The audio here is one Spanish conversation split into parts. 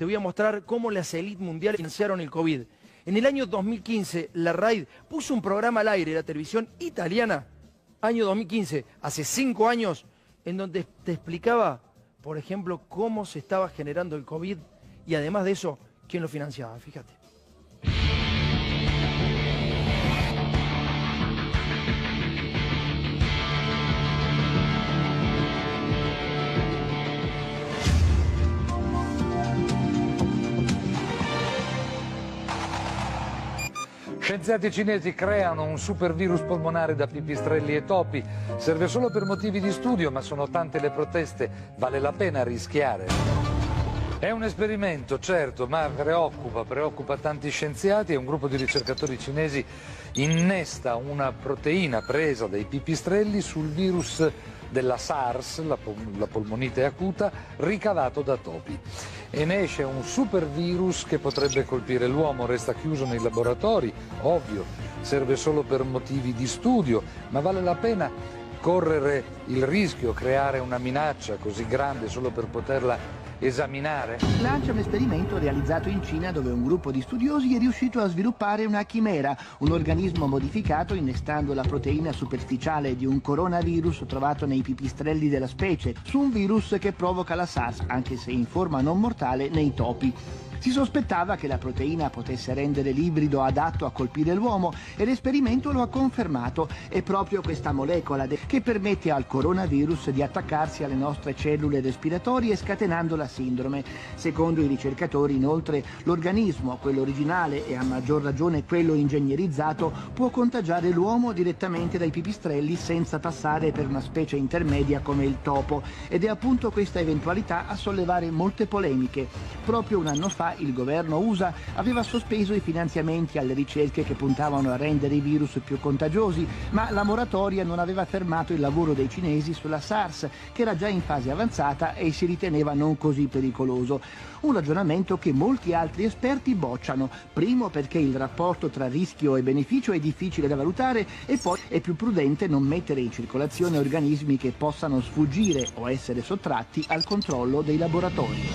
te voy a mostrar cómo las élites mundiales financiaron el COVID. En el año 2015, la RAID puso un programa al aire de la televisión italiana, año 2015, hace 5 años, en donde te explicaba, por ejemplo, cómo se estaba generando el COVID y además de eso, quién lo financiaba, fíjate. Scienziati cinesi creano un supervirus polmonare da pipistrelli e topi. Serve solo per motivi di studio, ma sono tante le proteste. Vale la pena rischiare? È un esperimento, certo, ma preoccupa tanti scienziati e un gruppo di ricercatori cinesi innesta una proteina presa dai pipistrelli sul virus della SARS, la polmonite acuta, ricavato da topi. E ne esce un supervirus che potrebbe colpire l'uomo, resta chiuso nei laboratori, ovvio, serve solo per motivi di studio, ma vale la pena correre il rischio, creare una minaccia così grande solo per poterla esaminare? Lancia un esperimento realizzato in Cina dove un gruppo di studiosi è riuscito a sviluppare una chimera, un organismo modificato innestando la proteina superficiale di un coronavirus trovato nei pipistrelli della specie, su un virus che provoca la SARS, anche se in forma non mortale, nei topi. Si sospettava che la proteina potesse rendere l'ibrido adatto a colpire l'uomo e l'esperimento lo ha confermato. È proprio questa molecola che permette al coronavirus di attaccarsi alle nostre cellule respiratorie scatenando la sindrome. Secondo i ricercatori, inoltre, l'organismo, quello originale e a maggior ragione quello ingegnerizzato, può contagiare l'uomo direttamente dai pipistrelli senza passare per una specie intermedia come il topo. Ed è appunto questa eventualità a sollevare molte polemiche. Proprio un anno fa il governo USA aveva sospeso i finanziamenti alle ricerche che puntavano a rendere i virus più contagiosi, ma la moratoria non aveva fermato il lavoro dei cinesi sulla SARS, che era già in fase avanzata e si riteneva non così pericoloso. Un ragionamento che molti altri esperti bocciano, primo perché il rapporto tra rischio e beneficio è difficile da valutare e poi è più prudente non mettere in circolazione organismi che possano sfuggire o essere sottratti al controllo dei laboratori.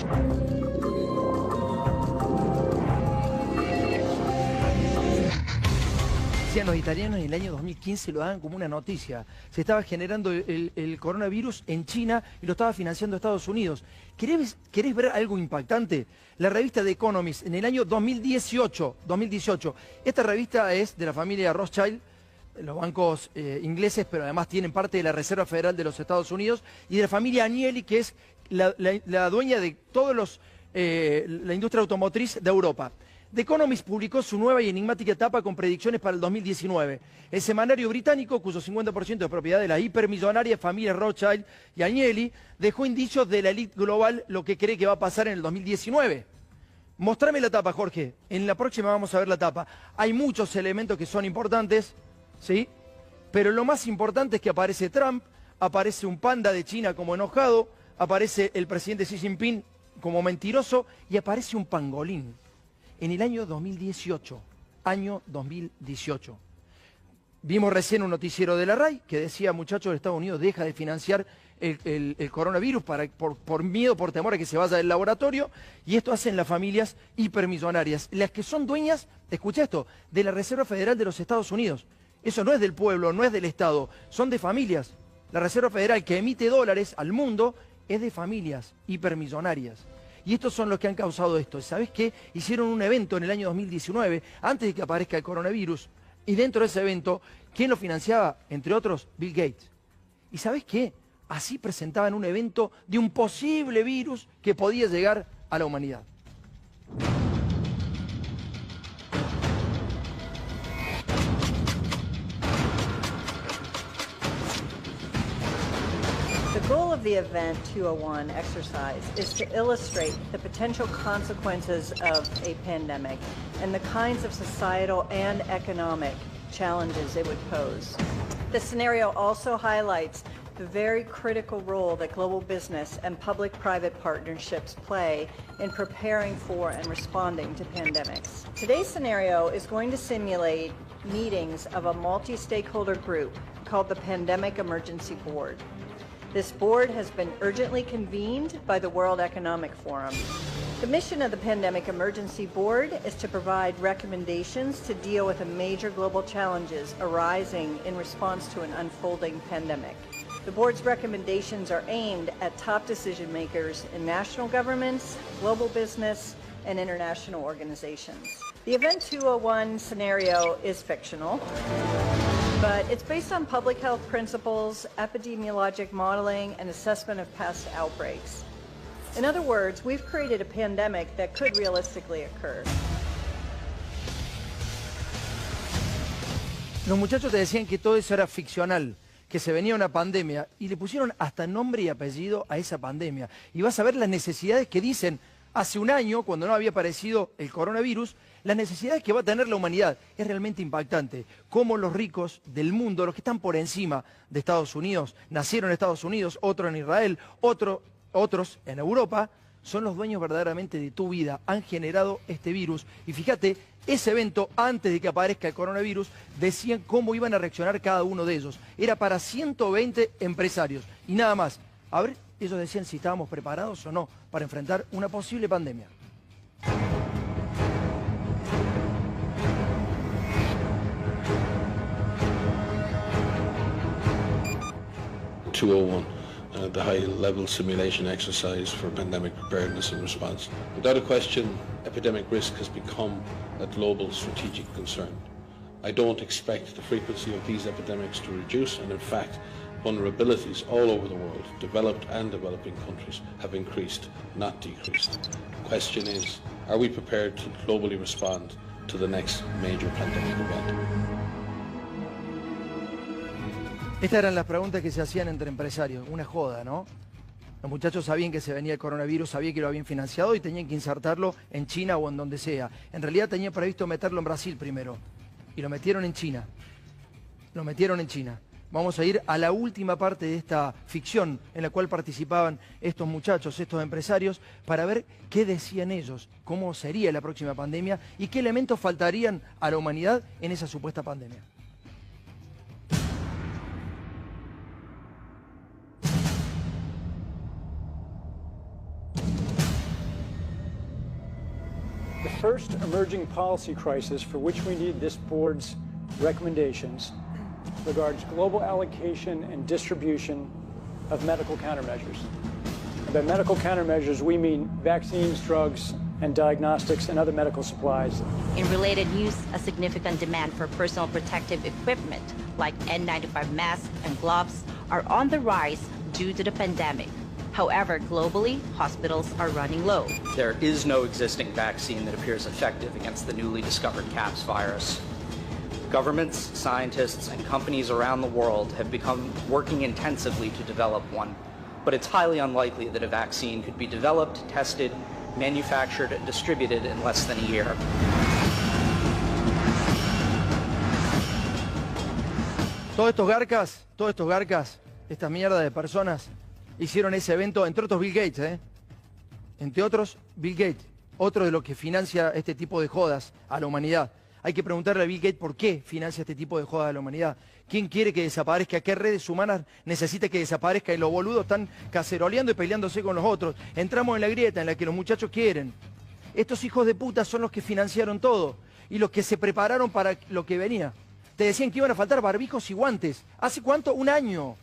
Los italianos en el año 2015 lo daban como una noticia. Se estaba generando el coronavirus en China y lo estaba financiando Estados Unidos. ¿Querés ver algo impactante? La revista The Economist en el año 2018, esta revista es de la familia Rothschild, los bancos ingleses, pero además tienen parte de la Reserva Federal de los Estados Unidos, y de la familia Agnelli, que es la dueña de todos la industria automotriz de Europa. The Economist publicó su nueva y enigmática etapa con predicciones para el 2019. El semanario británico, cuyo 50% es propiedad de la hipermillonaria familia Rothschild y Agnelli, dejó indicios de la élite global lo que cree que va a pasar en el 2019. Mostrame la tapa, Jorge. En la próxima vamos a ver la tapa. Hay muchos elementos que son importantes, ¿sí? Pero lo más importante es que aparece Trump, aparece un panda de China como enojado, aparece el presidente Xi Jinping como mentiroso y aparece un pangolín. En el año 2018, vimos recién un noticiero de la RAI que decía, muchachos, Estados Unidos deja de financiar el coronavirus por miedo, por temor a que se vaya del laboratorio, y esto hacen las familias hipermillonarias, las que son dueñas, escucha esto, de la Reserva Federal de los Estados Unidos. Eso no es del pueblo, no es del Estado, son de familias. La Reserva Federal que emite dólares al mundo es de familias hipermillonarias. Y estos son los que han causado esto. ¿Sabés qué? Hicieron un evento en el año 2019, antes de que aparezca el coronavirus, y dentro de ese evento, ¿quién lo financiaba? Entre otros, Bill Gates. ¿Y sabés qué? Así presentaban un evento de un posible virus que podía llegar a la humanidad. The goal of the Event 201 exercise is to illustrate the potential consequences of a pandemic and the kinds of societal and economic challenges it would pose. The scenario also highlights the very critical role that global business and public-private partnerships play in preparing for and responding to pandemics. Today's scenario is going to simulate meetings of a multi-stakeholder group called the Pandemic Emergency Board. This board has been urgently convened by the World Economic Forum. The mission of the Pandemic Emergency Board is to provide recommendations to deal with the major global challenges arising in response to an unfolding pandemic. The board's recommendations are aimed at top decision makers in national governments, global business, and international organizations. The Event 201 scenario is fictional, but it's based on public health principles, epidemiologic modeling, and assessment of past outbreaks. In other words, we've created a pandemic that could realistically occur. Los muchachos te decían que todo eso era ficcional, que se venía una pandemia, y le pusieron hasta nombre y apellido a esa pandemia. Y vas a ver las necesidades que dicen hace un año, cuando no había aparecido el coronavirus, las necesidades que va a tener la humanidad. Es realmente impactante cómo los ricos del mundo, los que están por encima de Estados Unidos, nacieron en Estados Unidos, otros en Israel, otros en Europa, son los dueños verdaderamente de tu vida, han generado este virus. Y fíjate, ese evento, antes de que aparezca el coronavirus, decían cómo iban a reaccionar cada uno de ellos. Era para 120 empresarios y nada más. A ver, ellos decían si estábamos preparados o no para enfrentar una posible pandemia. The high-level simulation exercise for pandemic preparedness and response. Without a question, epidemic risk has become a global strategic concern. I don't expect the frequency of these epidemics to reduce, and in fact, vulnerabilities all over the world, developed and developing countries, have increased, not decreased. The question is, are we prepared to globally respond to the next major pandemic event? Estas eran las preguntas que se hacían entre empresarios, una joda, ¿no? Los muchachos sabían que se venía el coronavirus, sabían que lo habían financiado y tenían que insertarlo en China o en donde sea. En realidad tenían previsto meterlo en Brasil primero, y lo metieron en China. Lo metieron en China. Vamos a ir a la última parte de esta ficción en la cual participaban estos muchachos, estos empresarios, para ver qué decían ellos, cómo sería la próxima pandemia y qué elementos faltarían a la humanidad en esa supuesta pandemia. The first emerging policy crisis for which we need this board's recommendations regards global allocation and distribution of medical countermeasures. And by medical countermeasures, we mean vaccines, drugs, and diagnostics and other medical supplies. In related news, a significant demand for personal protective equipment like N95 masks and gloves are on the rise due to the pandemic. However, globally, hospitals are running low. There is no existing vaccine that appears effective against the newly discovered CAPS virus. Governments, scientists, and companies around the world have become working intensively to develop one, but it's highly unlikely that a vaccine could be developed, tested, manufactured, and distributed in less than a year. Todos estos garcas, esta mierda de personas, hicieron ese evento, entre otros Bill Gates, entre otros Bill Gates, otro de los que financia este tipo de jodas a la humanidad. Hay que preguntarle a Bill Gates por qué financia este tipo de jodas a la humanidad. ¿Quién quiere que desaparezca? ¿Qué redes humanas necesita que desaparezca? Y los boludos están caceroleando y peleándose con los otros. Entramos en la grieta en la que los muchachos quieren. Estos hijos de puta son los que financiaron todo y los que se prepararon para lo que venía. Te decían que iban a faltar barbijos y guantes. ¿Hace cuánto? Un año.